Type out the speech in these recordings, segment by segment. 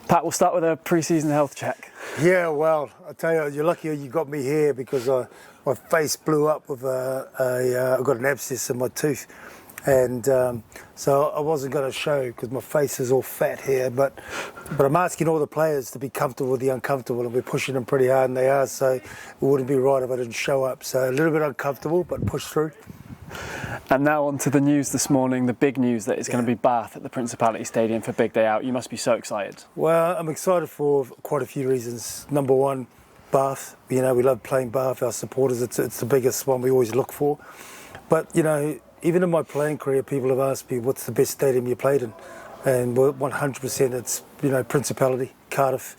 Pat, we'll start with a pre-season health check. Yeah, well, I tell you, you're lucky you got me here because my face blew up with I got an abscess in my tooth, and so I wasn't going to show because my face is all fat here. But I'm asking all the players to be comfortable with the uncomfortable, and we're pushing them pretty hard, and they are. So it wouldn't be right if I didn't show up. So a little bit uncomfortable, but push through. And now on to the news this morning, the big news that it's going to be Bath at the Principality Stadium for Big Day Out. You must be so excited. Well, I'm excited for quite a few reasons. Number one, Bath. You know, we love playing Bath, our supporters. It's the biggest one we always look for. But, you know, even in my playing career, people have asked me, what's the best stadium you played in? And 100% it's, you know, Principality, Cardiff.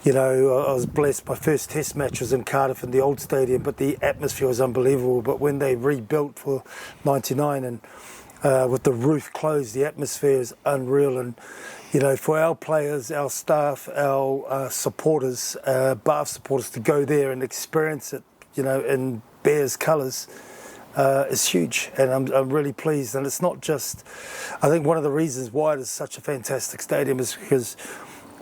You know, I was blessed. My first test match was in Cardiff in the old stadium, but the atmosphere was unbelievable. But when they rebuilt for 99 and with the roof closed, the atmosphere is unreal. And, you know, for our players, our staff, our supporters, Bath supporters to go there and experience it, you know, in Bears colours is huge. And I'm really pleased. And it's not just, I think one of the reasons why it is such a fantastic stadium is because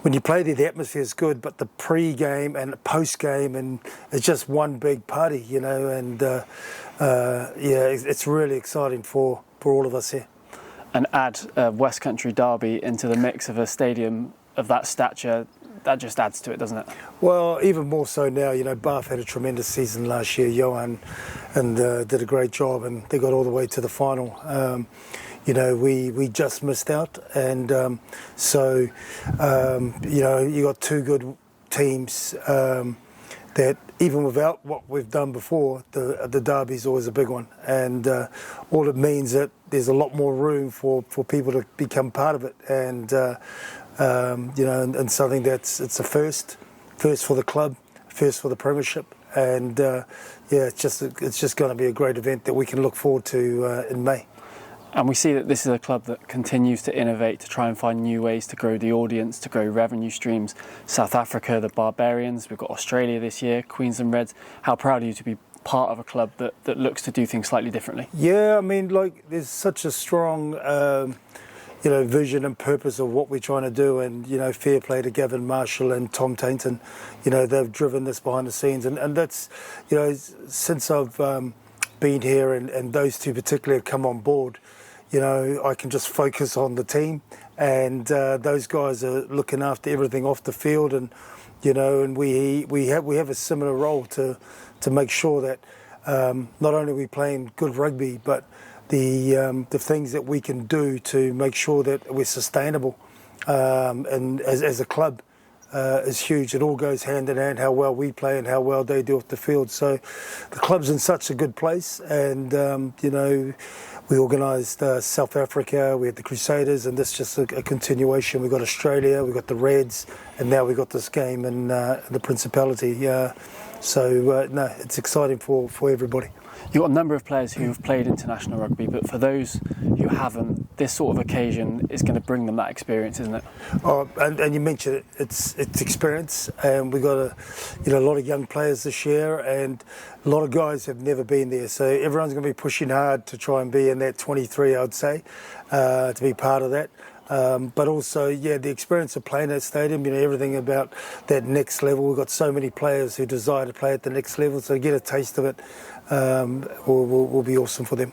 when you play there, the atmosphere is good, but the pre-game and post-game, and it's just one big party, you know, and yeah, it's really exciting for all of us here. And add a West Country derby into the mix of a stadium of that stature, that just adds to it, doesn't it? Well, even more so now, you know, Bath had a tremendous season last year, Johan, and did a great job, and they got all the way to the final. You know, we just missed out, and so, you know, you got two good teams that even without what we've done before, the derby's always a big one, and all it means that there's a lot more room for people to become part of it, and you know, and something it's a first for the club, first for the premiership, and yeah, it's just going to be a great event that we can look forward to in May. And we see that this is a club that continues to innovate, to try and find new ways to grow the audience, to grow revenue streams. South Africa, the Barbarians, we've got Australia this year, Queensland Reds. How proud are you to be part of a club that looks to do things slightly differently? Yeah, I mean, like, there's such a strong, you know, vision and purpose of what we're trying to do, and, you know, fair play to Gavin Marshall and Tom Tainton. You know, they've driven this behind the scenes, and that's, you know, since I've been here and those two particularly have come on board, you know, I can just focus on the team, and those guys are looking after everything off the field, and, you know, and we have a similar role to make sure that not only are we playing good rugby, but the things that we can do to make sure that we're sustainable, and as a club is huge. It all goes hand in hand, how well we play and how well they do off the field. So the club's in such a good place, and you know, we organised South Africa, we had the Crusaders, and this is just a continuation. We've got Australia, we've got the Reds, and now we've got this game in the Principality. So, no, it's exciting for everybody. You've got a number of players who have played international rugby, but for those who haven't, this sort of occasion is going to bring them that experience, isn't it? Oh, and you mentioned it, it's experience, and we've got a lot of young players this year, and a lot of guys have never been there, so everyone's going to be pushing hard to try and be in that 23, I'd say, to be part of that. But also, yeah, the experience of playing at stadium, you know, everything about that next level. We've got so many players who desire to play at the next level, so to get a taste of it will be awesome for them.